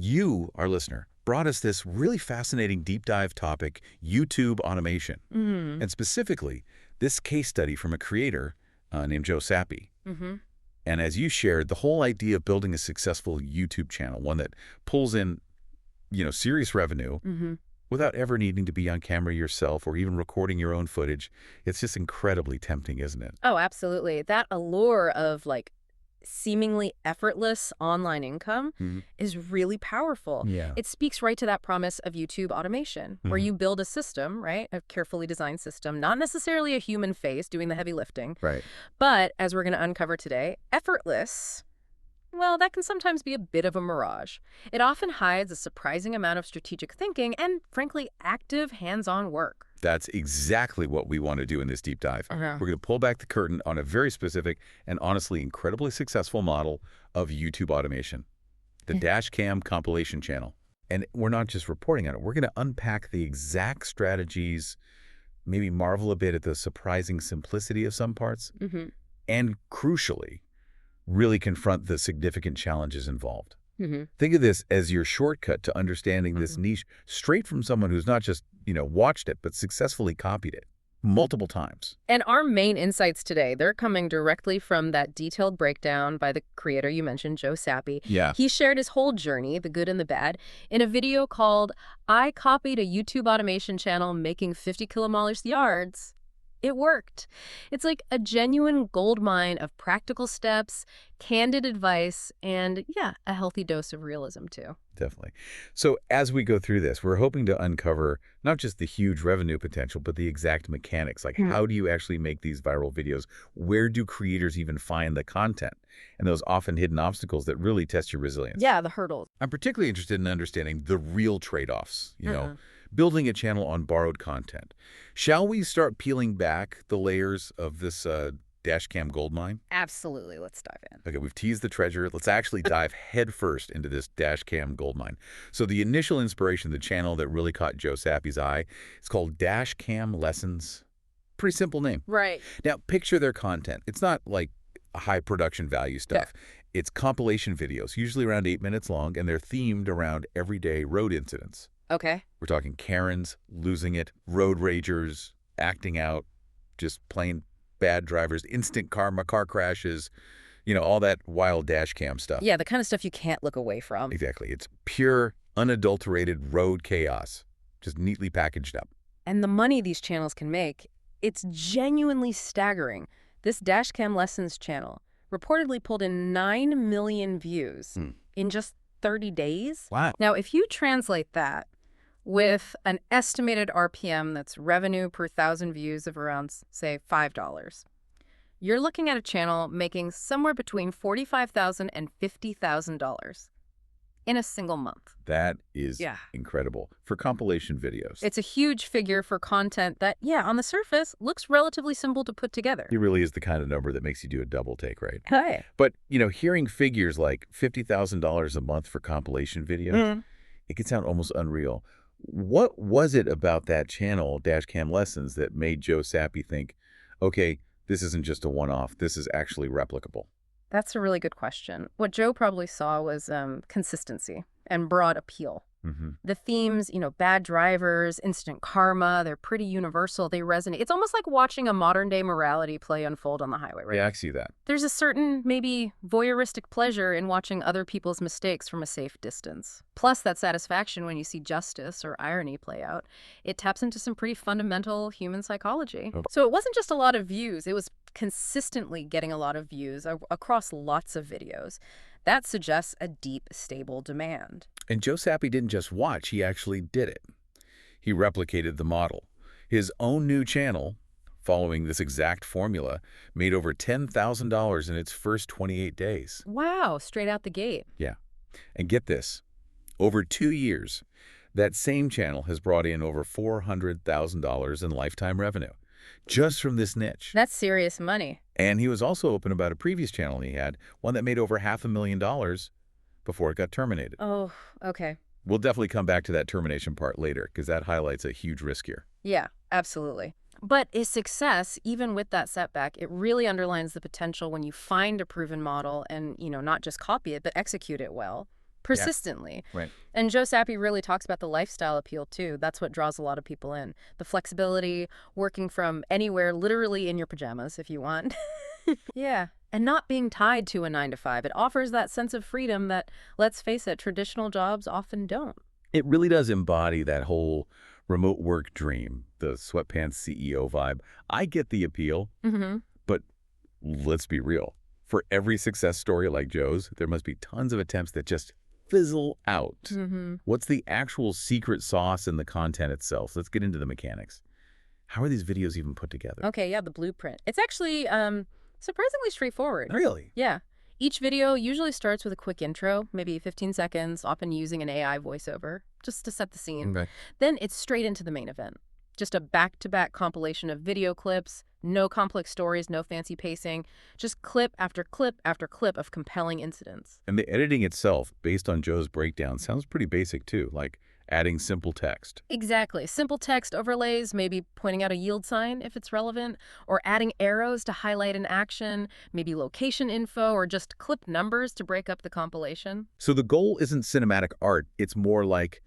You, our listener, brought us this really fascinating deep dive topic, YouTube automation. Mm-hmm. And specifically, this case study from a creator named Joe Sappy. Mm-hmm. And as you shared, the whole idea of building a successful YouTube channel, one that pulls in, serious revenue Mm-hmm. without ever needing to be on camera yourself or even recording your own footage, it's just incredibly tempting, isn't it? Oh, absolutely. That allure of seemingly effortless online income Mhm. is really powerful. Yeah. It speaks right to that promise of YouTube automation, where Mhm. you build a system, right? A carefully designed system, not necessarily a human face doing the heavy lifting, Right. but as we're going to uncover today, effortless. Well, that can sometimes be a bit of a mirage. It often hides a surprising amount of strategic thinking and, frankly, active hands-on work. That's exactly what we want to do in this deep dive. Uh-huh. We're going to pull back the curtain on a very specific and honestly incredibly successful model of YouTube automation, the Dashcam compilation channel. And we're not just reporting on it. We're going to unpack the exact strategies, maybe marvel a bit at the surprising simplicity of some parts, Mm-hmm. and crucially, really confront the significant challenges involved. Mm-hmm. Think of this as your shortcut to understanding this niche straight from someone who's not just, watched it, but successfully copied it multiple times. And our main insights today, they're coming directly from that detailed breakdown by the creator you mentioned, Joe Sappy. Yeah. He shared his whole journey, the good and the bad, in a video called I Copied a YouTube Automation Channel Making 50 Kilometers Yards. It worked. It's like a genuine goldmine of practical steps, candid advice, and a healthy dose of realism too. Definitely. So as we go through this, we're hoping to uncover not just the huge revenue potential, but the exact mechanics. Like how do you actually make these viral videos? Where do creators even find the content? And those often hidden obstacles that really test your resilience. Yeah, the hurdles. I'm particularly interested in understanding the real trade-offs, building a channel on borrowed content. Shall we start peeling back the layers of this Dashcam goldmine? Absolutely. Let's dive in. Okay, we've teased the treasure. Let's actually dive headfirst into this Dashcam goldmine. So the initial inspiration, the channel that really caught Joe Sappy's eye, is called Dashcam Lessons. Pretty simple name. Right. Now, picture their content. It's not like high production value stuff. It's compilation videos, usually around 8 minutes long, and they're themed around everyday road incidents. Okay. We're talking Karens, losing it, road ragers, acting out, just plain bad drivers, instant karma, car crashes, all that wild dash cam stuff. Yeah, the kind of stuff you can't look away from. Exactly. It's pure, unadulterated road chaos, just neatly packaged up. And the money these channels can make, it's genuinely staggering. This Dashcam Lessons channel reportedly pulled in 9 million views in just 30 days. Wow. Now, if you translate that with an estimated RPM that's revenue per 1,000 views of around, say, $5, you're looking at a channel making somewhere between $45,000 and $50,000 in a single month. That is incredible for compilation videos. It's a huge figure for content that, on the surface, looks relatively simple to put together. It really is the kind of number that makes you do a double take, right? Hey. But, hearing figures like $50,000 a month for compilation videos, it can sound almost unreal. What was it about that channel, Dashcam Lessons, that made Joe Sappy think, okay, this isn't just a one-off, this is actually replicable? That's a really good question. What Joe probably saw was consistency and broad appeal. The themes, bad drivers, instant karma, they're pretty universal. They resonate. It's almost like watching a modern-day morality play unfold on the highway, right? Yeah, I see that. There's a certain, maybe, voyeuristic pleasure in watching other people's mistakes from a safe distance. Plus, that satisfaction when you see justice or irony play out. It taps into some pretty fundamental human psychology. Oh. So it wasn't just a lot of views. It was consistently getting a lot of views across lots of videos. That suggests a deep, stable demand. And Joe Sappy didn't just watch, he actually did it. He replicated the model. His own new channel, following this exact formula, made over $10,000 in its first 28 days. Wow, straight out the gate. Yeah. And get this, over 2 years, that same channel has brought in over $400,000 in lifetime revenue, just from this niche. That's serious money. And he was also open about a previous channel he had, one that made over $500,000 before it got terminated. Oh, okay. We'll definitely come back to that termination part later, because that highlights a huge risk here. Yeah, absolutely. But his success, even with that setback, it really underlines the potential when you find a proven model and, not just copy it, but execute it well. persistently. Right. And Joe Sappy really talks about the lifestyle appeal, too. That's what draws a lot of people in. The flexibility, working from anywhere, literally in your pajamas if you want. Yeah. And not being tied to a 9 to 5. It offers that sense of freedom that, let's face it, traditional jobs often don't. It really does embody that whole remote work dream, the sweatpants CEO vibe. I get the appeal, but let's be real. For every success story like Joe's, there must be tons of attempts that just fizzle out. What's the actual secret sauce in the content itself? Let's get into the mechanics. How are these videos even put together? Okay, yeah, the blueprint. It's actually surprisingly straightforward. Really? Yeah. Each video usually starts with a quick intro, maybe 15 seconds, often using an AI voiceover, just to set the scene. Okay. Then it's straight into the main event. Just a back-to-back compilation of video clips, no complex stories, no fancy pacing, just clip after clip after clip of compelling incidents. And the editing itself, based on Joe's breakdown, sounds pretty basic too, like adding simple text. Exactly. Simple text overlays, maybe pointing out a yield sign if it's relevant, or adding arrows to highlight an action, maybe location info, or just clip numbers to break up the compilation. So the goal isn't cinematic art, it's more like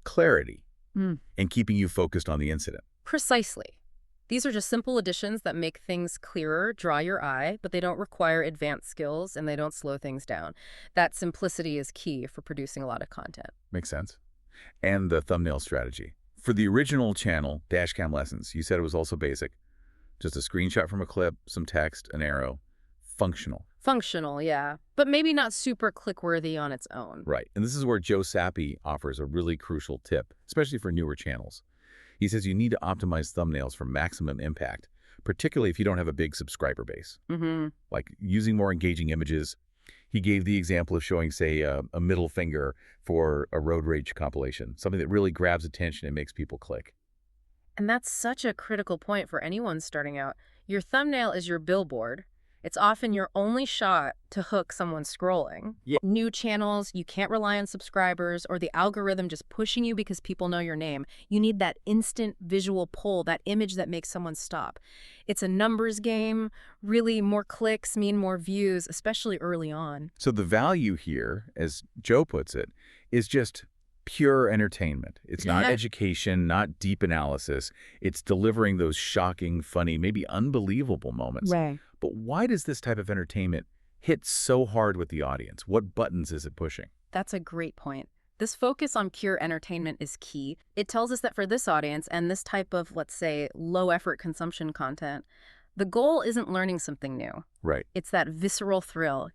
clarity and keeping you focused on the incident. Precisely. These are just simple additions that make things clearer, draw your eye, but they don't require advanced skills and they don't slow things down. That simplicity is key for producing a lot of content. Makes sense. And the thumbnail strategy. For the original channel, Dashcam Lessons, you said it was also basic. Just a screenshot from a clip, some text, an arrow. Functional. Functional, yeah. But maybe not super click-worthy on its own. Right. And this is where Joe Sappy offers a really crucial tip, especially for newer channels. He says you need to optimize thumbnails for maximum impact, particularly if you don't have a big subscriber base. Like using more engaging images. He gave the example of showing, say, a middle finger for a road rage compilation, something that really grabs attention and makes people click. And that's such a critical point for anyone starting out. Your thumbnail is your billboard. It's often your only shot to hook someone scrolling. Yeah. New channels, you can't rely on subscribers or the algorithm just pushing you because people know your name. You need that instant visual pull, that image that makes someone stop. It's a numbers game. Really, more clicks mean more views, especially early on. So the value here, as Joe puts it, is just pure entertainment. It's not education, not deep analysis. It's delivering those shocking, funny, maybe unbelievable moments. Right. But why does this type of entertainment hit so hard with the audience? What buttons is it pushing? That's a great point. This focus on pure entertainment is key. It tells us that for this audience and this type of, let's say, low-effort consumption content, the goal isn't learning something new. Right. It's that visceral thrill,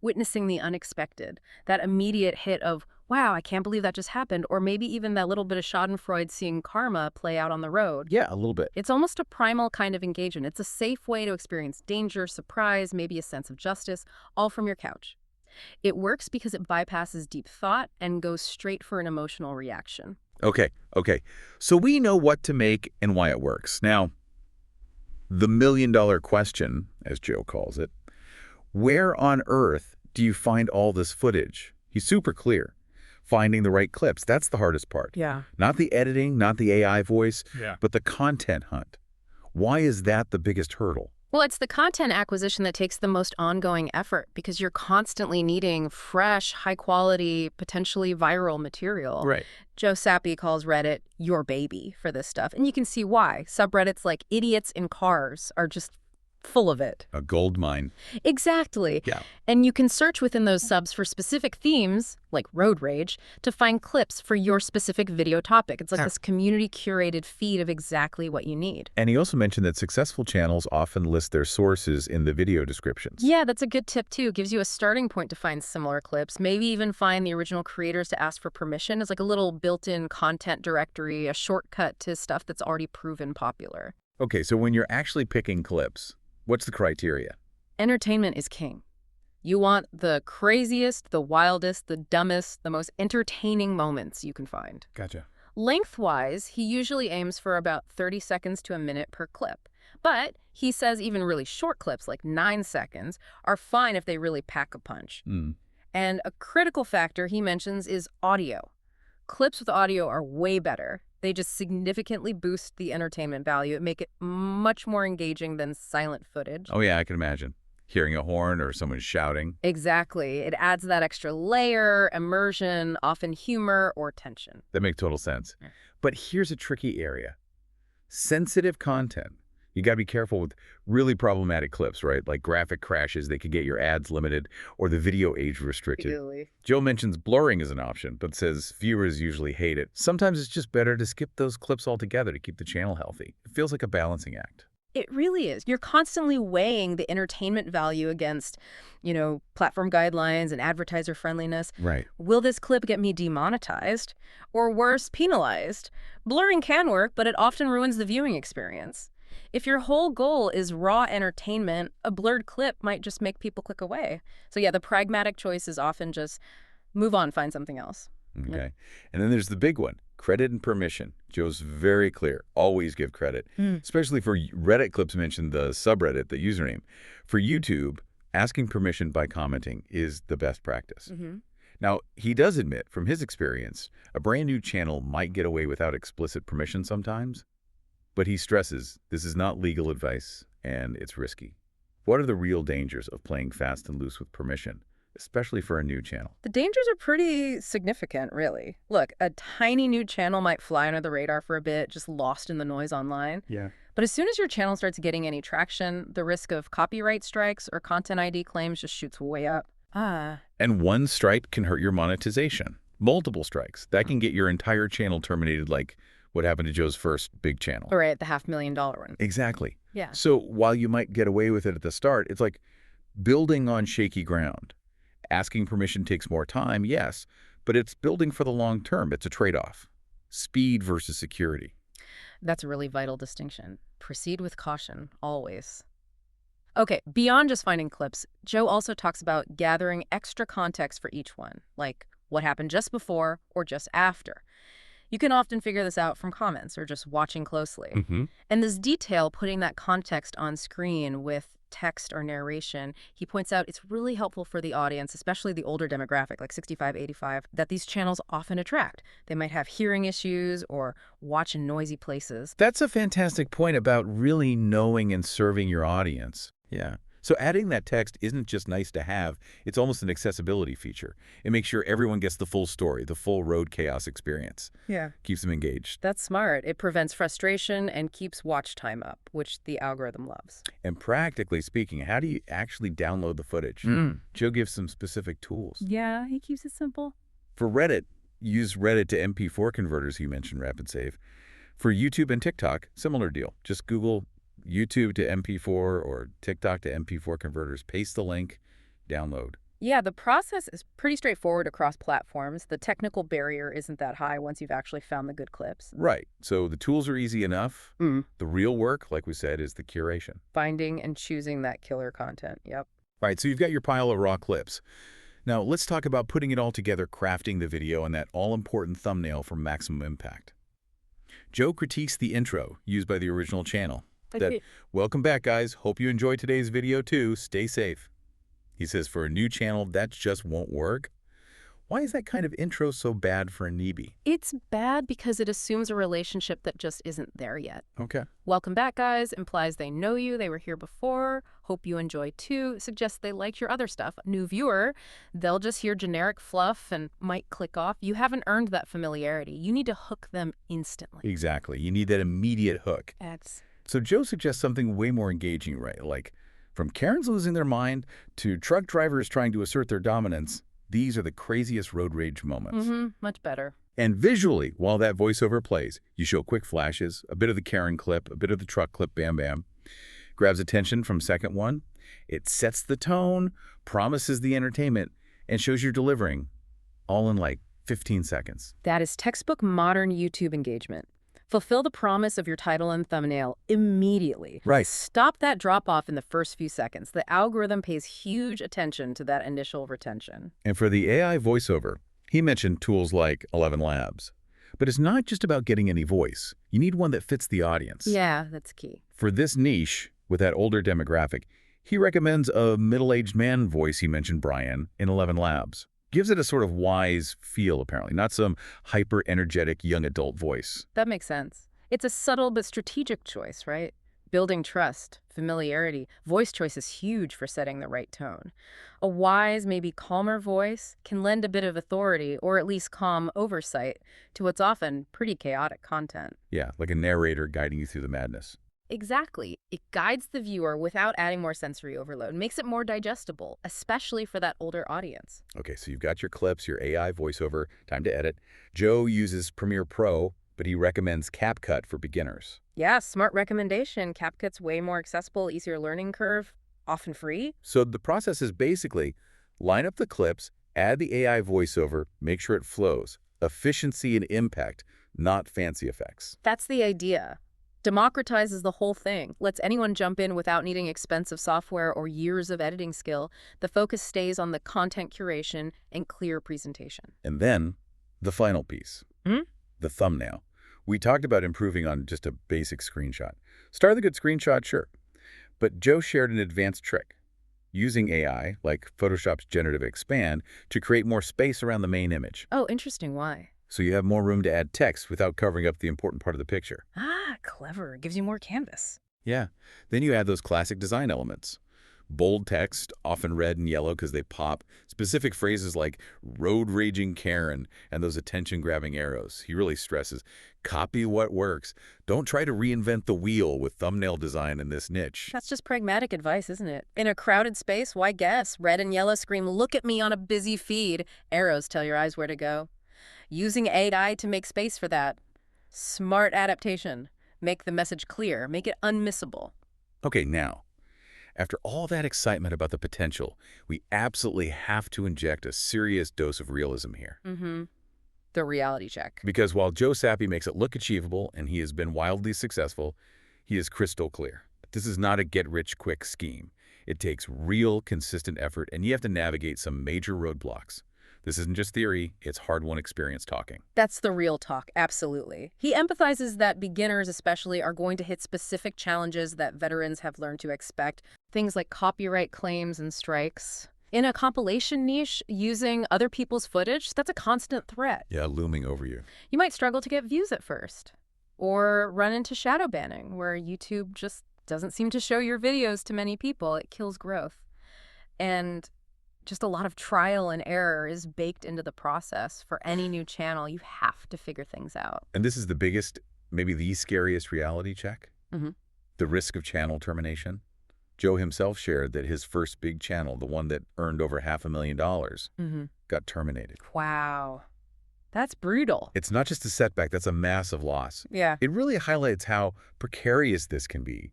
witnessing the unexpected, that immediate hit of, wow, I can't believe that just happened, or maybe even that little bit of schadenfreude seeing karma play out on the road. Yeah, a little bit. It's almost a primal kind of engagement. It's a safe way to experience danger, surprise, maybe a sense of justice, all from your couch. It works because it bypasses deep thought and goes straight for an emotional reaction. Okay. So we know what to make and why it works. Now, the million-dollar question, as Joe calls it, where on earth do you find all this footage? He's super clear. Finding the right clips, that's the hardest part. Yeah. Not the editing, not the AI voice, Yeah. but the content hunt. Why is that the biggest hurdle? Well, it's the content acquisition that takes the most ongoing effort because you're constantly needing fresh, high-quality, potentially viral material. Right. Joe Sappy calls Reddit your baby for this stuff, and you can see why. Subreddits like idiots in cars are just full of it. A gold mine. Exactly. Yeah. And you can search within those subs for specific themes, like road rage, to find clips for your specific video topic. It's like this community-curated feed of exactly what you need. And he also mentioned that successful channels often list their sources in the video descriptions. Yeah, that's a good tip, too. It gives you a starting point to find similar clips, maybe even find the original creators to ask for permission. It's like a little built-in content directory, a shortcut to stuff that's already proven popular. Okay, so when you're actually picking clips, what's the criteria? Entertainment is king. You want the craziest, the wildest, the dumbest, the most entertaining moments you can find. Gotcha. Lengthwise, he usually aims for about 30 seconds to a minute per clip. But he says even really short clips, like 9 seconds, are fine if they really pack a punch. And a critical factor he mentions is audio. Clips with audio are way better. They just significantly boost the entertainment value and make it much more engaging than silent footage. Oh yeah, I can imagine. hearing a horn or someone shouting. Exactly. It adds that extra layer, immersion, often humor or tension. That makes total sense. Yeah. But here's a tricky area. Sensitive content. You got to be careful with really problematic clips, right? Like graphic crashes, they could get your ads limited, or the video age restricted. Really? Joe mentions blurring as an option, but says viewers usually hate it. Sometimes it's just better to skip those clips altogether to keep the channel healthy. It feels like a balancing act. It really is. You're constantly weighing the entertainment value against, platform guidelines and advertiser friendliness. Right. Will this clip get me demonetized? Or worse, penalized? Blurring can work, but it often ruins the viewing experience. If your whole goal is raw entertainment, a blurred clip might just make people click away. So yeah, the pragmatic choice is often just move on, find something else. Okay. Yep. And then there's the big one, credit and permission. Joe's very clear. Always give credit, especially for Reddit clips mentioned the subreddit, the username. For YouTube, asking permission by commenting is the best practice. Now, he does admit from his experience, a brand new channel might get away without explicit permission sometimes, but he stresses this is not legal advice and it's risky. What are the real dangers of playing fast and loose with permission, especially for a new channel? The dangers are pretty significant, really. Look, a tiny new channel might fly under the radar for a bit, just lost in the noise online. Yeah. But as soon as your channel starts getting any traction, the risk of copyright strikes or content ID claims just shoots way up. And one strike can hurt your monetization. Multiple strikes. That can get your entire channel terminated, like what happened to Joe's first big channel. All right, the $500,000 one. Exactly. Yeah. So while you might get away with it at the start, it's like building on shaky ground. Asking permission takes more time, yes, but it's building for the long term. It's a trade-off. Speed versus security. That's a really vital distinction. Proceed with caution, always. Okay, beyond just finding clips, Joe also talks about gathering extra context for each one, like what happened just before or just after. You can often figure this out from comments or just watching closely. And this detail, putting that context on screen with text or narration, he points out it's really helpful for the audience, especially the older demographic, like 65, 85, that these channels often attract. They might have hearing issues or watch in noisy places. That's a fantastic point about really knowing and serving your audience. Yeah. So adding that text isn't just nice to have, it's almost an accessibility feature. It makes sure everyone gets the full story, the full road chaos experience. Yeah. Keeps them engaged. That's smart. It prevents frustration and keeps watch time up, which the algorithm loves. And practically speaking, how do you actually download the footage? Joe gives some specific tools. Yeah, he keeps it simple. For Reddit, use Reddit to MP4 converters, he mentioned Rapid Save. For YouTube and TikTok, similar deal. Just Google YouTube to MP4 or TikTok to MP4 converters, paste the link, download. Yeah, the process is pretty straightforward across platforms. The technical barrier isn't that high once you've actually found the good clips. Right. So the tools are easy enough. The real work, like we said, is the curation. Finding and choosing that killer content. Yep. Right. So you've got your pile of raw clips. Now let's talk about putting it all together, crafting the video, and that all-important thumbnail for maximum impact. Joe critiques the intro used by the original channel. Welcome back, guys. Hope you enjoyed today's video, too. Stay safe. He says for a new channel, that just won't work. Why is that kind of intro so bad for a newbie? It's bad because it assumes a relationship that just isn't there yet. Okay. Welcome back, guys implies they know you, they were here before. Hope you enjoy, too suggests they liked your other stuff. New viewer, they'll just hear generic fluff and might click off. You haven't earned that familiarity. You need to hook them instantly. Exactly. You need that immediate hook. So Joe suggests something way more engaging, right? Like, from Karens losing their mind to truck drivers trying to assert their dominance, these are the craziest road rage moments. Much better. And visually, while that voiceover plays, you show quick flashes, a bit of the Karen clip, a bit of the truck clip, bam, bam. Grabs attention from second one. It sets the tone, promises the entertainment, and shows you're delivering, all in like 15 seconds. That is textbook modern YouTube engagement. Fulfill the promise of your title and thumbnail immediately. Right. Stop that drop-off in the first few seconds. The algorithm pays huge attention to that initial retention. And for the AI voiceover, he mentioned tools like 11 Labs. But it's not just about getting any voice. You need one that fits the audience. Yeah, that's key. For this niche, with that older demographic, he recommends a middle-aged man voice he mentioned, Brian, in 11 Labs. Gives it a sort of wise feel, apparently, not some hyper-energetic young adult voice. That makes sense. It's a subtle but strategic choice, right? Building trust, familiarity, voice choice is huge for setting the right tone. A wise, maybe calmer voice can lend a bit of authority or at least calm oversight to what's often pretty chaotic content. Yeah, like a narrator guiding you through the madness. Exactly. It guides the viewer without adding more sensory overload, makes it more digestible, especially for that older audience. Okay, so you've got your clips, your AI voiceover, time to edit. Joe uses Premiere Pro, but he recommends CapCut for beginners. Yeah, smart recommendation. CapCut's way more accessible, easier learning curve, often free. So the process is basically line up the clips, add the AI voiceover, make sure it flows. Efficiency and impact, not fancy effects. That's the idea. Democratizes the whole thing, lets anyone jump in without needing expensive software or years of editing skill. The focus stays on the content curation and clear presentation. And then the final piece, the thumbnail. We talked about improving on just a basic screenshot. Start with a good screenshot, sure. But Joe shared an advanced trick, using AI, like Photoshop's generative expand, to create more space around the main image. Oh, interesting. Why? So you have more room to add text without covering up the important part of the picture. Ah, clever. Gives you more canvas. Yeah. Then you add those classic design elements. Bold text, often red and yellow because they pop. Specific phrases like road raging Karen and those attention-grabbing arrows. He really stresses, copy what works. Don't try to reinvent the wheel with thumbnail design in this niche. That's just pragmatic advice, isn't it? In a crowded space, why guess? Red and yellow scream, look at me on a busy feed. Arrows tell your eyes where to go. Using AI to make space for that. Smart adaptation. Make the message clear. Make it unmissable. Okay, now, after all that excitement about the potential, we absolutely have to inject a serious dose of realism here. The reality check. Because while Joe Sappy makes it look achievable and he has been wildly successful, he is crystal clear. This is not a get-rich-quick scheme. It takes real, consistent effort, and you have to navigate some major roadblocks. This isn't just theory, it's hard-won experience talking. That's the real talk, absolutely. He empathizes that beginners especially are going to hit specific challenges that veterans have learned to expect, things like copyright claims and strikes. In a compilation niche, using other people's footage, that's a constant threat. Yeah, looming over you. You might struggle to get views at first, or run into shadow banning, where YouTube just doesn't seem to show your videos to many people. It kills growth. And just a lot of trial and error is baked into the process. For any new channel, you have to figure things out. And this is the biggest, maybe the scariest reality check. The risk of channel termination. Joe himself shared that his first big channel, the one that earned over $500,000, got terminated. Wow. That's brutal. It's not just a setback, that's a massive loss. Yeah. It really highlights how precarious this can be.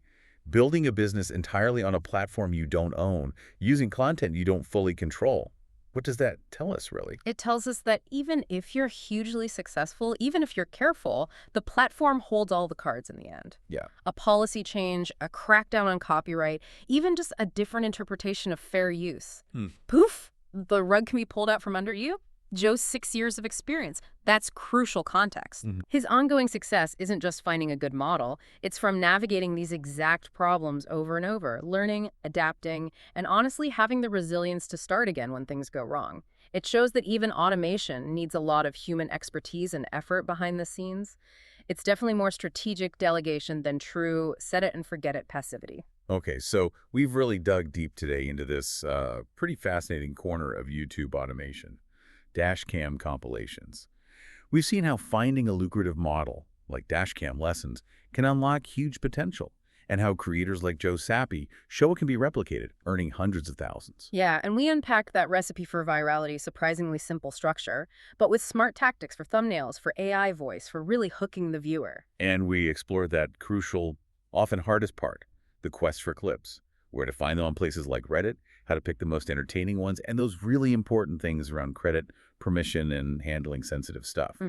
Building a business entirely on a platform you don't own, using content you don't fully control. What does that tell us, really? It tells us that even if you're hugely successful, even if you're careful, the platform holds all the cards in the end. Yeah. A policy change, a crackdown on copyright, even just a different interpretation of fair use. Poof, the rug can be pulled out from under you. Joe's 6 years of experience. That's crucial context. His ongoing success isn't just finding a good model. It's from navigating these exact problems over and over, learning, adapting, and honestly having the resilience to start again when things go wrong. It shows that even automation needs a lot of human expertise and effort behind the scenes. It's definitely more strategic delegation than true set-it-and-forget-it passivity. Okay, so we've really dug deep today into this pretty fascinating corner of YouTube automation. Dashcam compilations. We've seen how finding a lucrative model, like dashcam lessons, can unlock huge potential, and how creators like Joe Sappy show it can be replicated, earning hundreds of thousands. Yeah, and we unpacked that recipe for virality, surprisingly simple structure, but with smart tactics for thumbnails, for AI voice, for really hooking the viewer. And we explored that crucial, often hardest part, the quest for clips, where to find them on places like Reddit, how to pick the most entertaining ones, and those really important things around credit, permission, and handling sensitive stuff.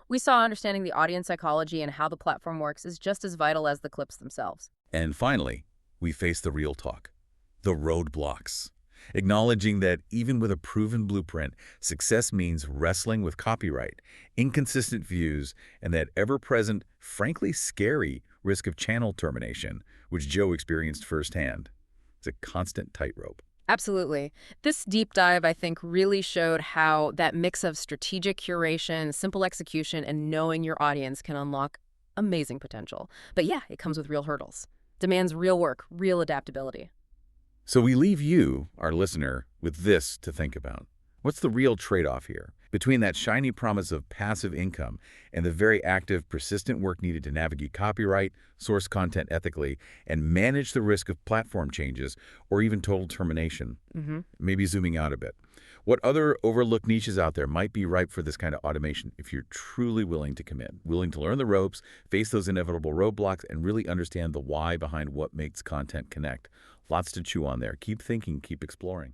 We saw understanding the audience psychology and how the platform works is just as vital as the clips themselves. And finally, we face the real talk, the roadblocks. Acknowledging that even with a proven blueprint, success means wrestling with copyright, inconsistent views, and that ever-present, frankly scary risk of channel termination, which Joe experienced firsthand. It's a constant tightrope. Absolutely. This deep dive, I think, really showed how that mix of strategic curation, simple execution, and knowing your audience can unlock amazing potential. But yeah, it comes with real hurdles. Demands real work, real adaptability. So we leave you, our listener, with this to think about. What's the real trade-off here between that shiny promise of passive income and the very active, persistent work needed to navigate copyright, source content ethically, and manage the risk of platform changes or even total termination? Maybe zooming out a bit. What other overlooked niches out there might be ripe for this kind of automation if you're truly willing to commit, willing to learn the ropes, face those inevitable roadblocks, and really understand the why behind what makes content connect? Lots to chew on there. Keep thinking, keep exploring.